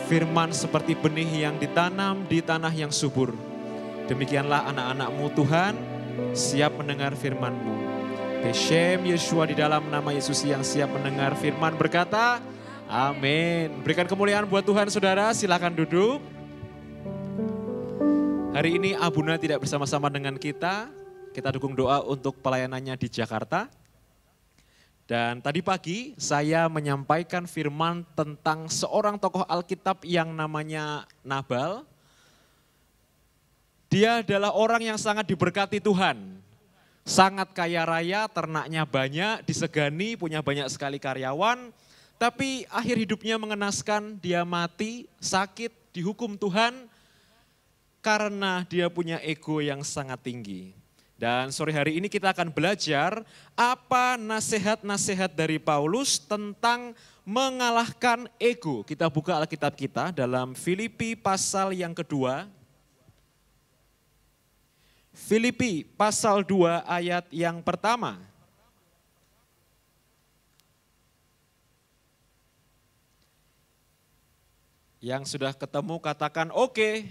Firman seperti benih yang ditanam di tanah yang subur. Demikianlah anak-anak-Mu Tuhan, siap mendengar firman-Mu. Beshem Yeshua, di dalam nama Yesus yang siap mendengar firman berkata, amin. Berikan kemuliaan buat Tuhan saudara, silakan duduk. Hari ini Abuna tidak bersama-sama dengan kita dukung doa untuk pelayanannya di Jakarta. Dan tadi pagi saya menyampaikan firman tentang seorang tokoh Alkitab yang namanya Nabal. Dia adalah orang yang sangat diberkati Tuhan. Sangat kaya raya, ternaknya banyak, disegani, punya banyak sekali karyawan. Tapi akhir hidupnya mengenaskan, dia mati, sakit, dihukum Tuhan karena dia punya ego yang sangat tinggi. Dan sore hari ini kita akan belajar apa nasihat-nasihat dari Paulus tentang mengalahkan ego. Kita buka Alkitab kita dalam Filipi pasal yang kedua. Filipi pasal 2 ayat yang pertama. Yang sudah ketemu katakan oke.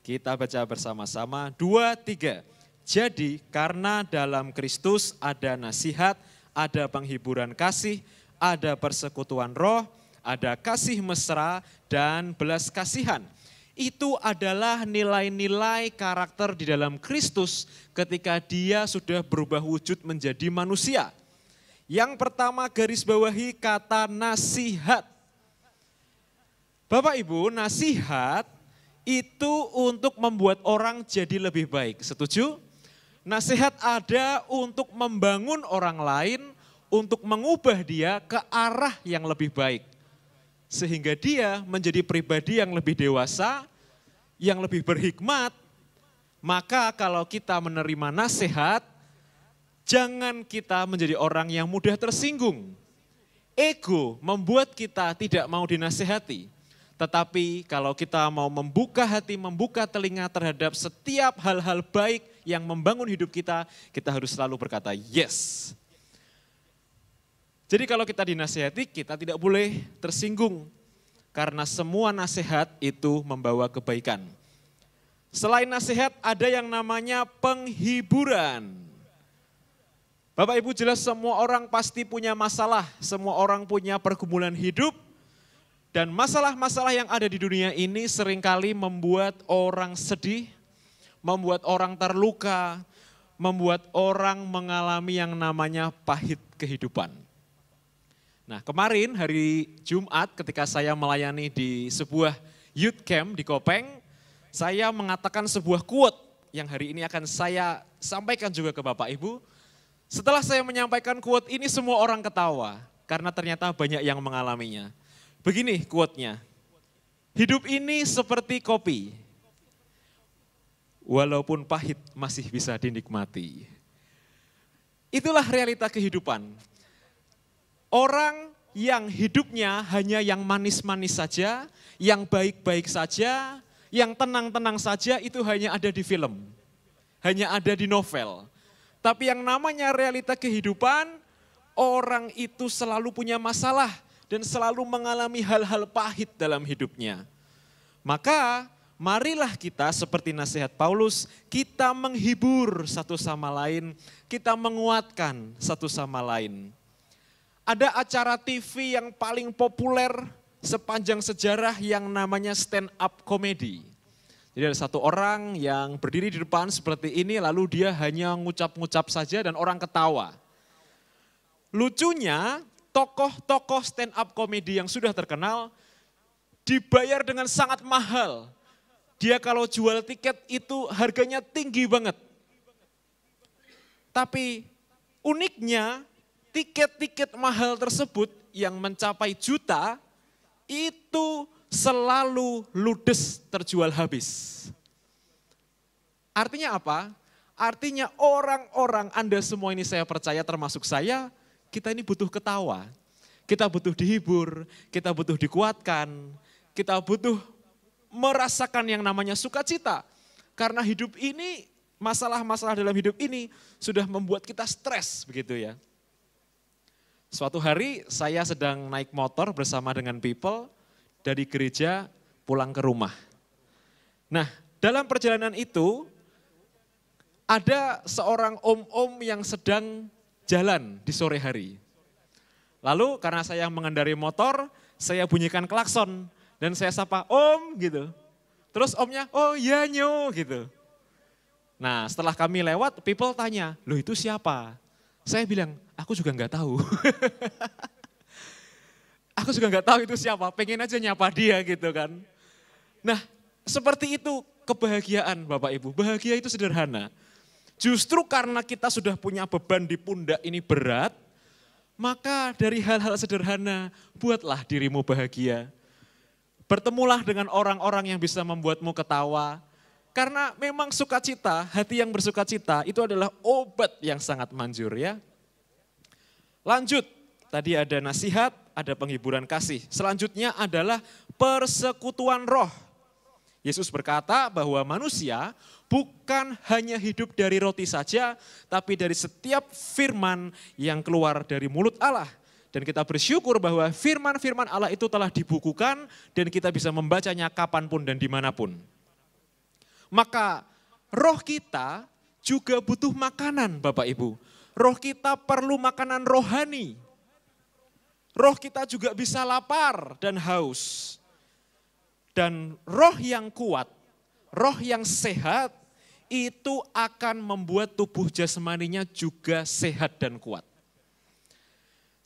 Kita baca bersama-sama 2, 3. Jadi karena dalam Kristus ada nasihat, ada penghiburan kasih, ada persekutuan roh, ada kasih mesra dan belas kasihan. Itu adalah nilai-nilai karakter di dalam Kristus ketika dia sudah berubah wujud menjadi manusia. Yang pertama garis bawahi kata nasihat. Bapak Ibu, nasihat itu untuk membuat orang jadi lebih baik. Setuju? Nasihat ada untuk membangun orang lain, untuk mengubah dia ke arah yang lebih baik. Sehingga dia menjadi pribadi yang lebih dewasa, yang lebih berhikmat. Maka kalau kita menerima nasihat, jangan kita menjadi orang yang mudah tersinggung. Ego membuat kita tidak mau dinasihati. Tetapi kalau kita mau membuka hati, membuka telinga terhadap setiap hal-hal baik yang membangun hidup kita, kita harus selalu berkata yes. Jadi kalau kita dinasihati, kita tidak boleh tersinggung. Karena semua nasihat itu membawa kebaikan. Selain nasihat, ada yang namanya penghiburan. Bapak Ibu, jelas semua orang pasti punya masalah, semua orang punya pergumulan hidup. Dan masalah-masalah yang ada di dunia ini seringkali membuat orang sedih, membuat orang terluka, membuat orang mengalami yang namanya pahit kehidupan. Nah, kemarin hari Jumat ketika saya melayani di sebuah youth camp di Kopeng, saya mengatakan sebuah quote yang hari ini akan saya sampaikan juga ke Bapak Ibu. Setelah saya menyampaikan quote ini semua orang ketawa karena ternyata banyak yang mengalaminya. Begini quote-nya, hidup ini seperti kopi, walaupun pahit masih bisa dinikmati. Itulah realita kehidupan. Orang yang hidupnya hanya yang manis-manis saja, yang baik-baik saja, yang tenang-tenang saja itu hanya ada di film, hanya ada di novel. Tapi yang namanya realita kehidupan, orang itu selalu punya masalah. Dan selalu mengalami hal-hal pahit dalam hidupnya. Maka marilah kita seperti nasihat Paulus, kita menghibur satu sama lain, kita menguatkan satu sama lain. Ada acara TV yang paling populer sepanjang sejarah yang namanya stand up comedy. Jadi ada satu orang yang berdiri di depan seperti ini lalu dia hanya ngucap-ngucap saja dan orang ketawa. Lucunya, tokoh-tokoh stand up comedy yang sudah terkenal dibayar dengan sangat mahal. Dia kalau jual tiket itu harganya tinggi banget. Tapi uniknya tiket-tiket mahal tersebut yang mencapai juta itu selalu ludes terjual habis. Artinya apa? Artinya orang-orang Anda semua ini saya percaya termasuk saya, kita ini butuh ketawa, kita butuh dihibur, kita butuh dikuatkan, kita butuh merasakan yang namanya sukacita. Karena hidup ini, masalah-masalah dalam hidup ini sudah membuat kita stres begitu ya. Suatu hari saya sedang naik motor bersama dengan people, dari gereja pulang ke rumah. Nah, dalam perjalanan itu ada seorang om-om yang sedang jalan di sore hari. Lalu karena saya mengendarai motor, saya bunyikan klakson dan saya sapa, "Om," gitu. Terus omnya, "Oh iya Nyo," gitu. Nah, setelah kami lewat, people tanya, "Loh itu siapa?" Saya bilang, "Aku juga nggak tahu." Aku juga nggak tahu itu siapa, pengen aja nyapa dia gitu kan. Nah, seperti itu kebahagiaan Bapak Ibu. Bahagia itu sederhana. Justru karena kita sudah punya beban di pundak ini berat, maka dari hal-hal sederhana, buatlah dirimu bahagia. Bertemulah dengan orang-orang yang bisa membuatmu ketawa. Karena memang sukacita, hati yang bersukacita itu adalah obat yang sangat manjur ya. Lanjut, tadi ada nasihat, ada penghiburan kasih. Selanjutnya adalah persekutuan roh. Yesus berkata bahwa manusia bukan hanya hidup dari roti saja, tapi dari setiap firman yang keluar dari mulut Allah. Dan kita bersyukur bahwa firman-firman Allah itu telah dibukukan dan kita bisa membacanya kapanpun dan dimanapun. Maka roh kita juga butuh makanan Bapak Ibu. Roh kita perlu makanan rohani. Roh kita juga bisa lapar dan haus. Dan roh yang kuat, roh yang sehat itu akan membuat tubuh jasmaninya juga sehat dan kuat.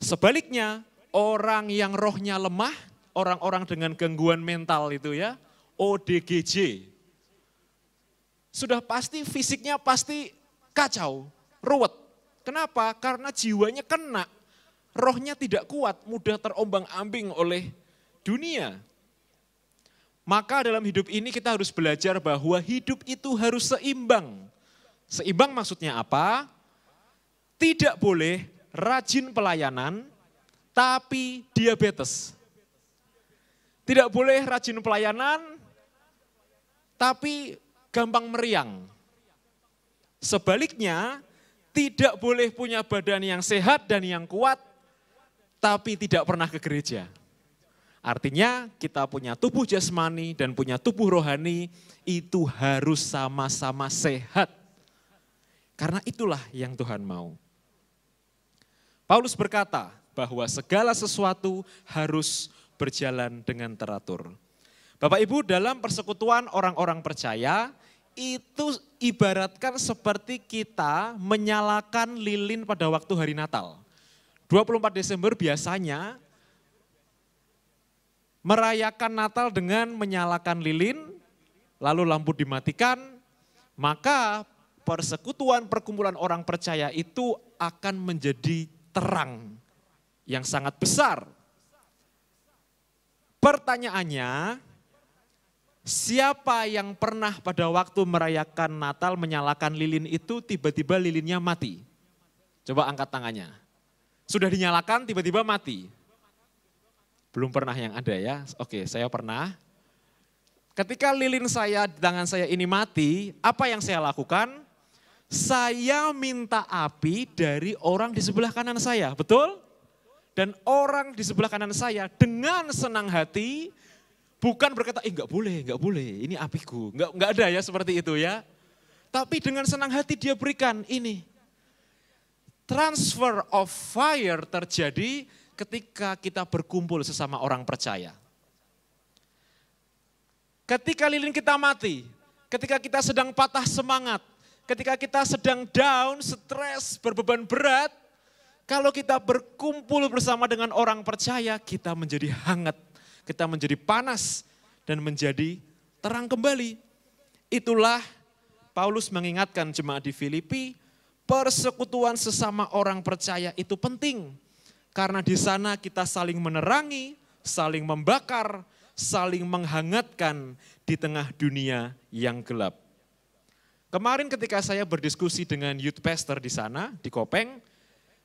Sebaliknya orang yang rohnya lemah, orang-orang dengan gangguan mental itu ya, ODGJ. Sudah pasti fisiknya pasti kacau, ruwet. Kenapa? Karena jiwanya kena, rohnya tidak kuat, mudah terombang-ambing oleh dunia. Maka dalam hidup ini kita harus belajar bahwa hidup itu harus seimbang. Seimbang maksudnya apa? Tidak boleh rajin pelayanan, tapi diabetes. Tidak boleh rajin pelayanan, tapi gampang meriang. Sebaliknya, tidak boleh punya badan yang sehat dan yang kuat, tapi tidak pernah ke gereja. Artinya kita punya tubuh jasmani dan punya tubuh rohani itu harus sama-sama sehat. Karena itulah yang Tuhan mau. Paulus berkata bahwa segala sesuatu harus berjalan dengan teratur. Bapak Ibu, dalam persekutuan orang-orang percaya itu ibaratkan seperti kita menyalakan lilin pada waktu hari Natal. 24 Desember biasanya merayakan Natal dengan menyalakan lilin, lalu lampu dimatikan, maka persekutuan perkumpulan orang percaya itu akan menjadi terang yang sangat besar. Pertanyaannya, siapa yang pernah pada waktu merayakan Natal menyalakan lilin itu tiba-tiba lilinnya mati? Coba angkat tangannya. Sudah dinyalakan tiba-tiba mati. Belum pernah yang ada ya, oke saya pernah. Ketika lilin saya di tangan saya ini mati, apa yang saya lakukan? Saya minta api dari orang di sebelah kanan saya, betul? Dan orang di sebelah kanan saya dengan senang hati, bukan berkata, enggak boleh, ini apiku. Enggak ada ya seperti itu ya. Tapi dengan senang hati dia berikan ini. Transfer of fire terjadi ketika kita berkumpul sesama orang percaya. Ketika lilin kita mati, ketika kita sedang patah semangat, ketika kita sedang down, stres, berbeban berat, kalau kita berkumpul bersama dengan orang percaya, kita menjadi hangat, kita menjadi panas, dan menjadi terang kembali. Itulah Paulus mengingatkan jemaat di Filipi, persekutuan sesama orang percaya itu penting. Karena di sana kita saling menerangi, saling membakar, saling menghangatkan di tengah dunia yang gelap. Kemarin ketika saya berdiskusi dengan youth pastor di sana, di Kopeng,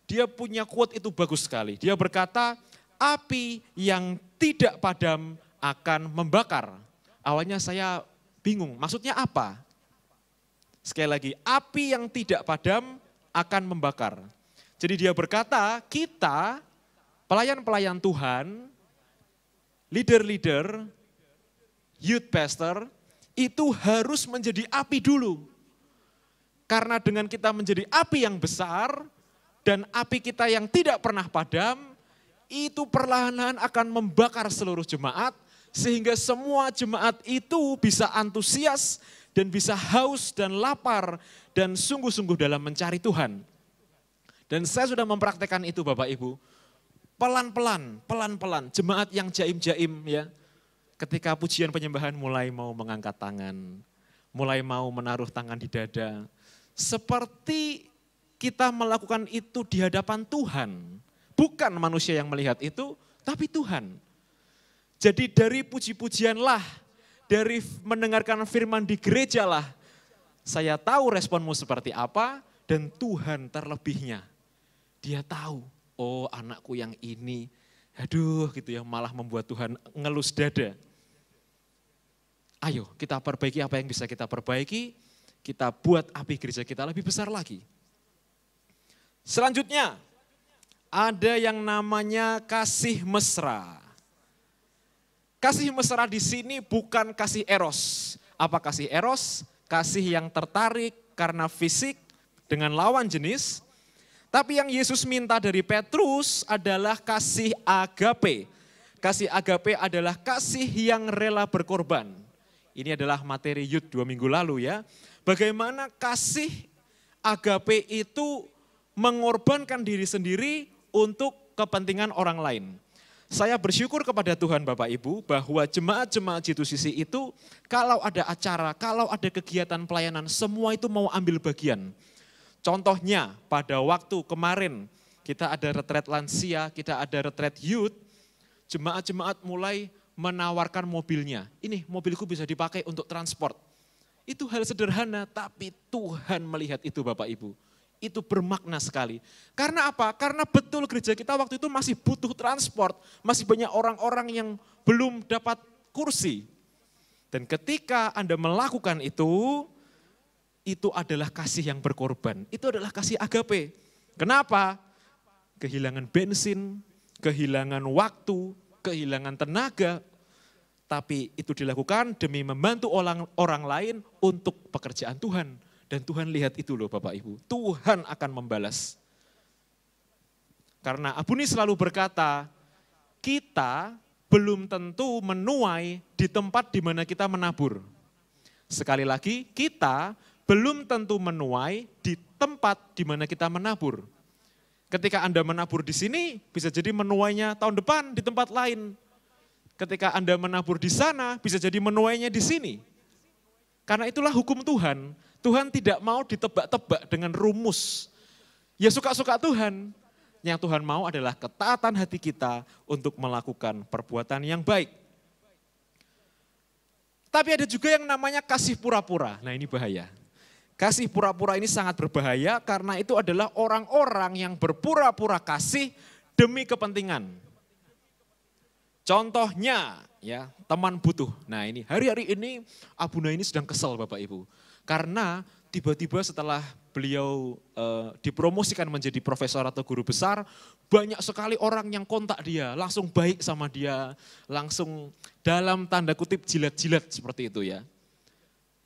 dia punya quote itu bagus sekali. Dia berkata, api yang tidak padam akan membakar. Awalnya saya bingung, maksudnya apa? Sekali lagi, api yang tidak padam akan membakar. Jadi dia berkata, kita pelayan-pelayan Tuhan, leader-leader, youth pastor, itu harus menjadi api dulu. Karena dengan kita menjadi api yang besar, dan api kita yang tidak pernah padam, itu perlahan-lahan akan membakar seluruh jemaat, sehingga semua jemaat itu bisa antusias, dan bisa haus dan lapar, dan sungguh-sungguh dalam mencari Tuhan. Dan saya sudah mempraktekkan itu Bapak Ibu, pelan-pelan, jemaat yang jaim-jaim ya, ketika pujian penyembahan mulai mau mengangkat tangan, mulai mau menaruh tangan di dada, seperti kita melakukan itu di hadapan Tuhan. Bukan manusia yang melihat itu, tapi Tuhan. Jadi dari puji-pujianlah, dari mendengarkan firman di gerejalah, saya tahu responmu seperti apa, dan Tuhan terlebihnya. Dia tahu, oh anakku yang ini, aduh gitu ya, malah membuat Tuhan ngelus dada. Ayo kita perbaiki apa yang bisa kita perbaiki, kita buat api gereja kita lebih besar lagi. Selanjutnya, ada yang namanya kasih mesra. Kasih mesra di sini bukan kasih eros. Apa kasih eros? Kasih yang tertarik karena fisik dengan lawan jenis. Tapi yang Yesus minta dari Petrus adalah kasih agape. Kasih agape adalah kasih yang rela berkorban. Ini adalah materi Youth 2 minggu lalu ya. Bagaimana kasih agape itu mengorbankan diri sendiri untuk kepentingan orang lain. Saya bersyukur kepada Tuhan Bapak Ibu bahwa jemaat-jemaat G2CC itu kalau ada acara, kalau ada kegiatan pelayanan, semua itu mau ambil bagian. Contohnya pada waktu kemarin kita ada retret lansia, kita ada retret youth, jemaat-jemaat mulai menawarkan mobilnya. Ini mobilku bisa dipakai untuk transport. Itu hal sederhana, tapi Tuhan melihat itu Bapak Ibu. Itu bermakna sekali. Karena apa? Karena betul gereja kita waktu itu masih butuh transport. Masih banyak orang-orang yang belum dapat kursi. Dan ketika Anda melakukan itu adalah kasih yang berkorban. Itu adalah kasih agape. Kenapa? Kehilangan bensin, kehilangan waktu, kehilangan tenaga. Tapi itu dilakukan demi membantu orang lain untuk pekerjaan Tuhan. Dan Tuhan lihat itu loh Bapak Ibu. Tuhan akan membalas. Karena Abuni selalu berkata, kita belum tentu menuai di tempat di mana kita menabur. Sekali lagi, kita belum tentu menuai di tempat di mana kita menabur. Ketika Anda menabur di sini, bisa jadi menuainya tahun depan di tempat lain. Ketika Anda menabur di sana, bisa jadi menuainya di sini. Karena itulah hukum Tuhan. Tuhan tidak mau ditebak-tebak dengan rumus. Ya suka-suka Tuhan. Yang Tuhan mau adalah ketaatan hati kita untuk melakukan perbuatan yang baik. Tapi ada juga yang namanya kasih pura-pura. Nah ini bahaya. Kasih pura-pura ini sangat berbahaya karena itu adalah orang-orang yang berpura-pura kasih demi kepentingan. Contohnya ya teman butuh. Nah ini hari-hari ini Abuna ini sedang kesel Bapak Ibu. Karena tiba-tiba setelah beliau dipromosikan menjadi profesor atau guru besar, banyak sekali orang yang kontak dia, langsung baik sama dia, langsung dalam tanda kutip jilat-jilat seperti itu ya.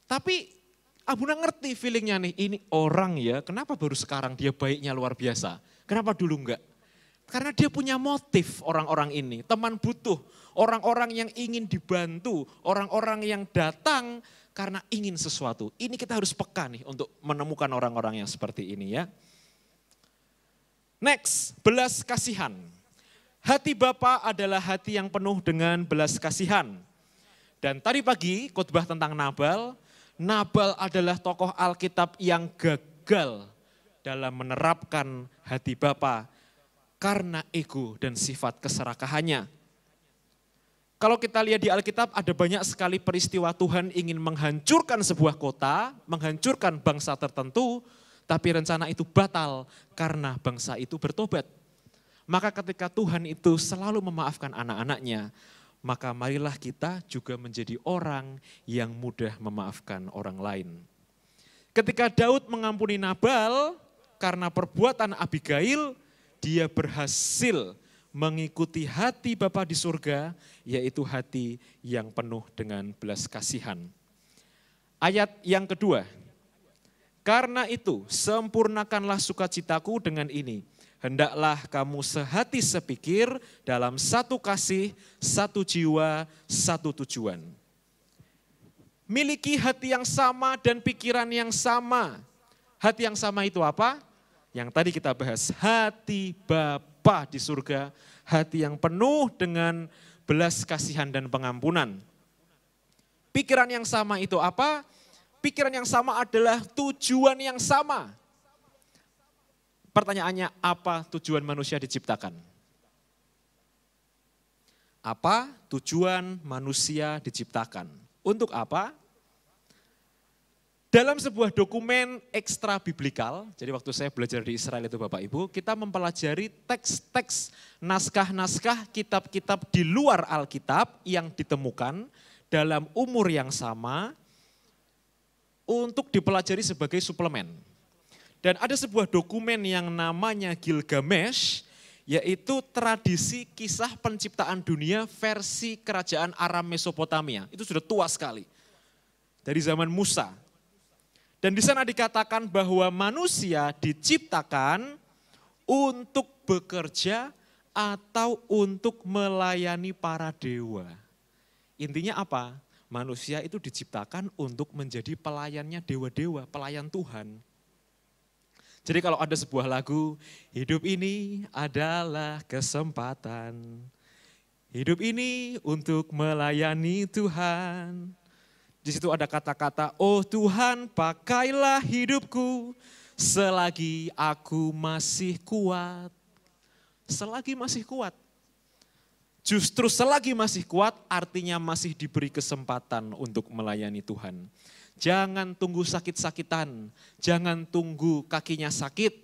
Tapi Abuna ngerti feelingnya nih, ini orang ya kenapa baru sekarang dia baiknya luar biasa, kenapa dulu enggak? Karena dia punya motif orang-orang ini, teman butuh, orang-orang yang ingin dibantu, orang-orang yang datang karena ingin sesuatu. Ini kita harus peka nih untuk menemukan orang-orang yang seperti ini ya. Next, belas kasihan. Hati Bapa adalah hati yang penuh dengan belas kasihan. Dan tadi pagi khotbah tentang Nabal, Nabal adalah tokoh Alkitab yang gagal dalam menerapkan hati Bapa karena ego dan sifat keserakahannya. Kalau kita lihat di Alkitab ada banyak sekali peristiwa Tuhan ingin menghancurkan sebuah kota, menghancurkan bangsa tertentu, tapi rencana itu batal karena bangsa itu bertobat. Maka ketika Tuhan itu selalu memaafkan anak-anaknya, maka marilah kita juga menjadi orang yang mudah memaafkan orang lain. Ketika Daud mengampuni Nabal karena perbuatan Abigail, dia berhasil mengikuti hati Bapa di surga, yaitu hati yang penuh dengan belas kasihan. Ayat yang kedua, karena itu sempurnakanlah sukacitaku dengan ini. Hendaklah kamu sehati sepikir dalam satu kasih, satu jiwa, satu tujuan. Miliki hati yang sama dan pikiran yang sama. Hati yang sama itu apa? Yang tadi kita bahas, hati Bapa di surga, hati yang penuh dengan belas kasihan dan pengampunan. Pikiran yang sama itu apa? Pikiran yang sama adalah tujuan yang sama. Pertanyaannya, apa tujuan manusia diciptakan? Apa tujuan manusia diciptakan? Untuk apa? Dalam sebuah dokumen ekstra biblikal, jadi waktu saya belajar di Israel itu Bapak Ibu, kita mempelajari teks-teks, naskah-naskah, kitab-kitab di luar Alkitab yang ditemukan dalam umur yang sama untuk dipelajari sebagai suplemen. Dan ada sebuah dokumen yang namanya Gilgamesh, yaitu tradisi kisah penciptaan dunia versi kerajaan Aram Mesopotamia. Itu sudah tua sekali, dari zaman Musa. Dan di sana dikatakan bahwa manusia diciptakan untuk bekerja atau untuk melayani para dewa. Intinya apa? Manusia itu diciptakan untuk menjadi pelayannya dewa-dewa, pelayan Tuhan. Jadi kalau ada sebuah lagu, hidup ini adalah kesempatan. Hidup ini untuk melayani Tuhan. Di situ ada kata-kata, oh Tuhan pakailah hidupku selagi aku masih kuat. Selagi masih kuat. Justru selagi masih kuat artinya masih diberi kesempatan untuk melayani Tuhan. Jangan tunggu sakit-sakitan, jangan tunggu kakinya sakit,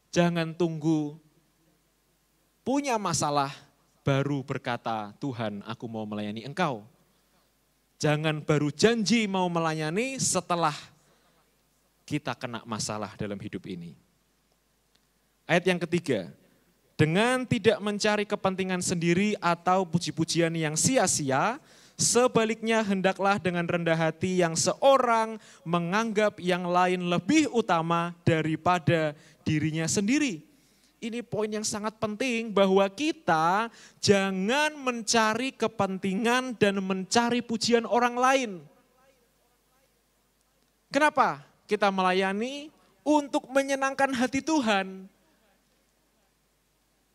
jangan tunggu punya masalah baru berkata, Tuhan aku mau melayani Engkau. Jangan baru janji mau melayani setelah kita kena masalah dalam hidup ini. Ayat yang ketiga, dengan tidak mencari kepentingan sendiri atau puji-pujian yang sia-sia, sebaliknya hendaklah dengan rendah hati yang seorang menganggap yang lain lebih utama daripada dirinya sendiri. Ini poin yang sangat penting bahwa kita jangan mencari kepentingan dan mencari pujian orang lain. Kenapa? Kita melayani untuk menyenangkan hati Tuhan.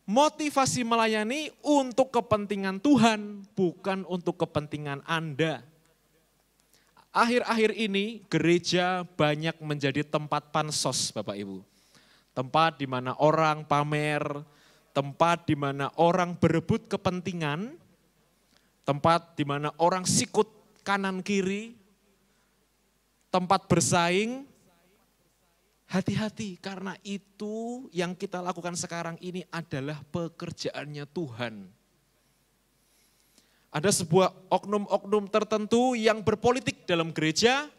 Motivasi melayani untuk kepentingan Tuhan, bukan untuk kepentingan Anda. Akhir-akhir ini gereja banyak menjadi tempat pansos Bapak Ibu. Tempat di mana orang pamer, tempat di mana orang berebut kepentingan, tempat di mana orang sikut kanan kiri, tempat bersaing. Hati-hati karena itu yang kita lakukan sekarang ini adalah pekerjaannya Tuhan. Ada sebuah oknum-oknum tertentu yang berpolitik dalam gereja,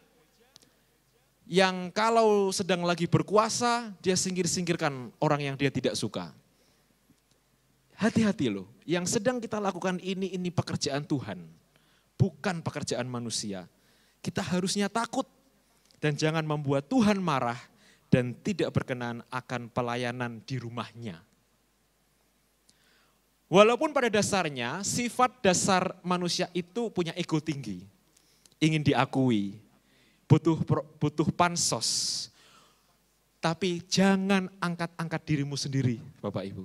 yang kalau sedang lagi berkuasa, dia singkir-singkirkan orang yang dia tidak suka. Hati-hati loh, yang sedang kita lakukan ini pekerjaan Tuhan, bukan pekerjaan manusia. Kita harusnya takut dan jangan membuat Tuhan marah dan tidak berkenan akan pelayanan di rumahnya. Walaupun pada dasarnya sifat dasar manusia itu punya ego tinggi, ingin diakui, butuh pansos. Tapi jangan angkat-angkat dirimu sendiri, Bapak Ibu.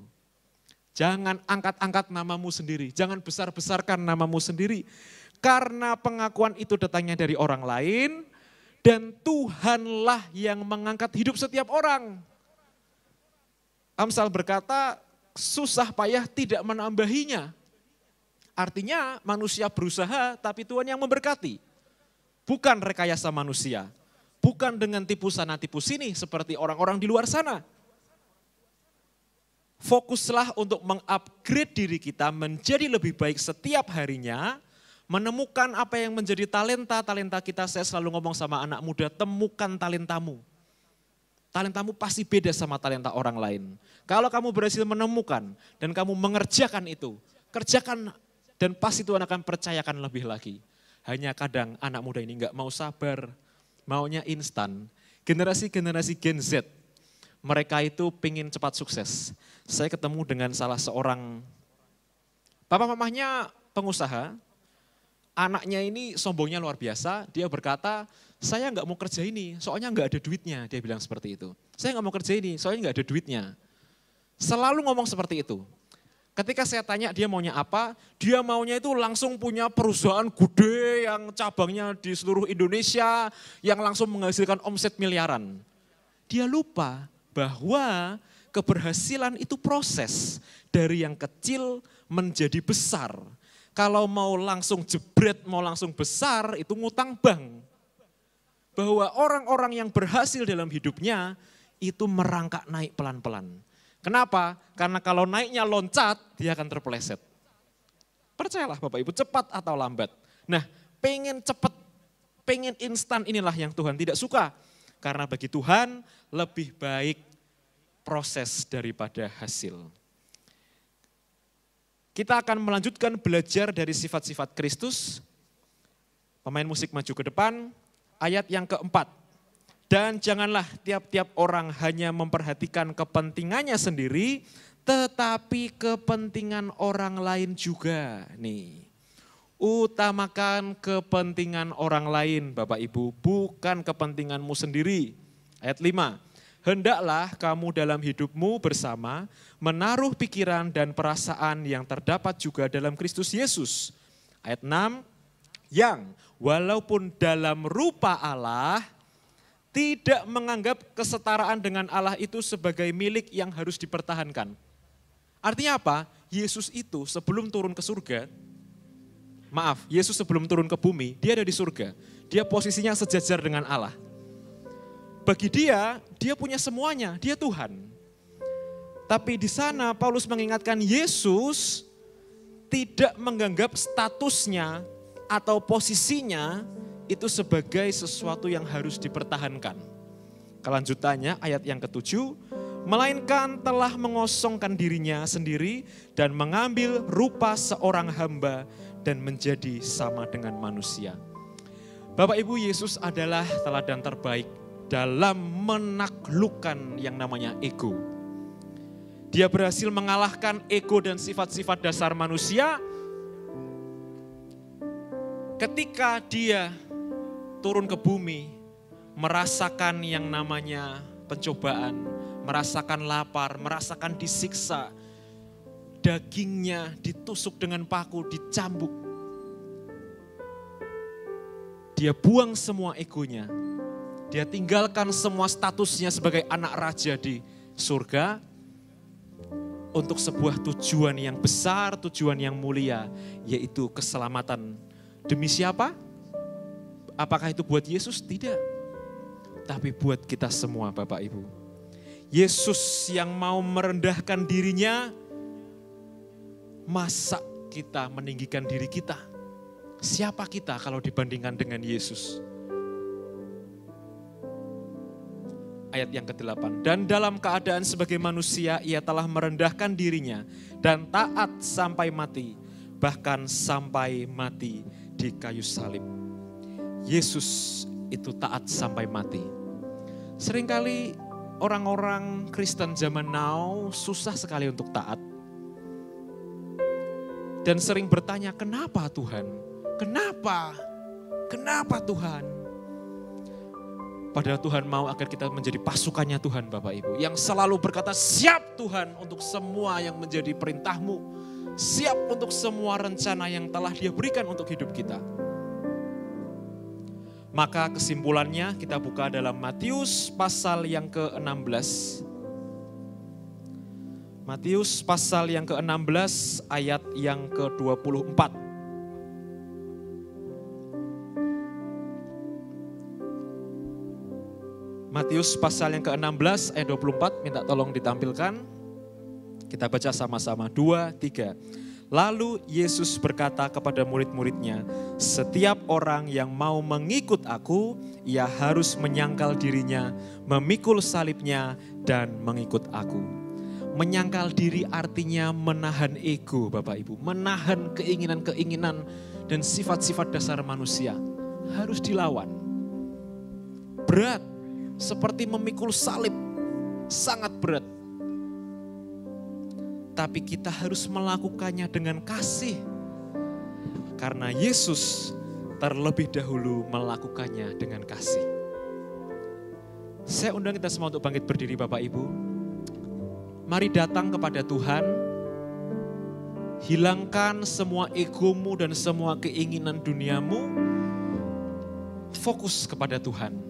Jangan angkat-angkat namamu sendiri, jangan besar-besarkan namamu sendiri. Karena pengakuan itu datangnya dari orang lain dan Tuhanlah yang mengangkat hidup setiap orang. Amsal berkata, susah payah tidak menambahinya. Artinya manusia berusaha tapi Tuhan yang memberkati. Bukan rekayasa manusia, bukan dengan tipu sana tipu sini seperti orang-orang di luar sana. Fokuslah untuk mengupgrade diri kita menjadi lebih baik setiap harinya, menemukan apa yang menjadi talenta kita. Saya selalu ngomong sama anak muda, temukan talentamu. Talentamu pasti beda sama talenta orang lain. Kalau kamu berhasil menemukan dan kamu mengerjakan itu, kerjakan dan pasti Tuhan akan percayakan lebih lagi. Hanya kadang anak muda ini enggak mau sabar, maunya instan. Generasi-generasi Gen Z, mereka itu pengen cepat sukses. Saya ketemu dengan salah seorang papa mamahnya pengusaha, anaknya ini sombongnya luar biasa, dia berkata, saya nggak mau kerja ini, soalnya nggak ada duitnya, dia bilang seperti itu. Saya nggak mau kerja ini, soalnya nggak ada duitnya. Selalu ngomong seperti itu. Ketika saya tanya dia maunya apa, dia maunya itu langsung punya perusahaan gede yang cabangnya di seluruh Indonesia, yang langsung menghasilkan omset miliaran. Dia lupa bahwa keberhasilan itu proses dari yang kecil menjadi besar. Kalau mau langsung jebret, mau langsung besar, itu ngutang bank. Bahwa orang-orang yang berhasil dalam hidupnya itu merangkak naik pelan-pelan. Kenapa? Karena kalau naiknya loncat, dia akan terpeleset. Percayalah Bapak Ibu, cepat atau lambat. Nah, pengen cepat, pengen instan inilah yang Tuhan tidak suka. Karena bagi Tuhan lebih baik proses daripada hasil. Kita akan melanjutkan belajar dari sifat-sifat Kristus. Pemain musik maju ke depan, ayat yang keempat. Dan janganlah tiap-tiap orang hanya memperhatikan kepentingannya sendiri, tetapi kepentingan orang lain juga. Nih, utamakan kepentingan orang lain Bapak Ibu, bukan kepentinganmu sendiri. Ayat 5, hendaklah kamu dalam hidupmu bersama menaruh pikiran dan perasaan yang terdapat juga dalam Kristus Yesus. Ayat 6, yang walaupun dalam rupa Allah, tidak menganggap kesetaraan dengan Allah itu sebagai milik yang harus dipertahankan. Artinya apa? Yesus itu sebelum turun ke surga, Yesus sebelum turun ke bumi, dia ada di surga. Dia posisinya sejajar dengan Allah. Bagi dia punya semuanya, dia Tuhan. Tapi di sana Paulus mengingatkan Yesus tidak menganggap statusnya atau posisinya itu sebagai sesuatu yang harus dipertahankan. Kelanjutannya ayat yang ke-7, melainkan telah mengosongkan dirinya sendiri dan mengambil rupa seorang hamba dan menjadi sama dengan manusia. Bapak Ibu, Yesus adalah teladan terbaik dalam menaklukkan yang namanya ego. Dia berhasil mengalahkan ego dan sifat-sifat dasar manusia ketika dia turun ke bumi, merasakan yang namanya pencobaan, merasakan lapar, merasakan disiksa, dagingnya ditusuk dengan paku, dicambuk. Dia buang semua egonya, dia tinggalkan semua statusnya sebagai anak raja di surga, untuk sebuah tujuan yang besar, tujuan yang mulia, yaitu keselamatan. Demi siapa? Apakah itu buat Yesus? Tidak. Tapi buat kita semua Bapak Ibu. Yesus yang mau merendahkan dirinya, masa kita meninggikan diri kita? Siapa kita kalau dibandingkan dengan Yesus? Ayat yang ke-8. Dan dalam keadaan sebagai manusia ia telah merendahkan dirinya dan taat sampai mati, bahkan sampai mati di kayu salib. Yesus itu taat sampai mati. Seringkali orang-orang Kristen zaman now susah sekali untuk taat. Dan sering bertanya, kenapa Tuhan? Kenapa? Kenapa Tuhan? Padahal Tuhan mau agar kita menjadi pasukannya Tuhan Bapak Ibu. Yang selalu berkata, siap Tuhan untuk semua yang menjadi perintah-Mu. Siap untuk semua rencana yang telah Dia berikan untuk hidup kita. Maka kesimpulannya kita buka dalam Matius pasal yang ke-16. Matius pasal yang ke-16 ayat yang ke-24. Matius pasal yang ke-16 ayat 24, minta tolong ditampilkan. Kita baca sama-sama, 2, 3. Lalu Yesus berkata kepada murid-muridnya, Setiap orang yang mau mengikut aku, ia harus menyangkal dirinya, memikul salibnya, dan mengikut aku. Menyangkal diri artinya menahan ego, Bapak Ibu. Menahan keinginan-keinginan dan sifat-sifat dasar manusia. Harus dilawan. Berat, seperti memikul salib. Sangat berat. Tapi kita harus melakukannya dengan kasih. Karena Yesus terlebih dahulu melakukannya dengan kasih. Saya undang kita semua untuk bangkit berdiri Bapak Ibu. Mari datang kepada Tuhan. Hilangkan semua egomu dan semua keinginan duniamu. Fokus kepada Tuhan.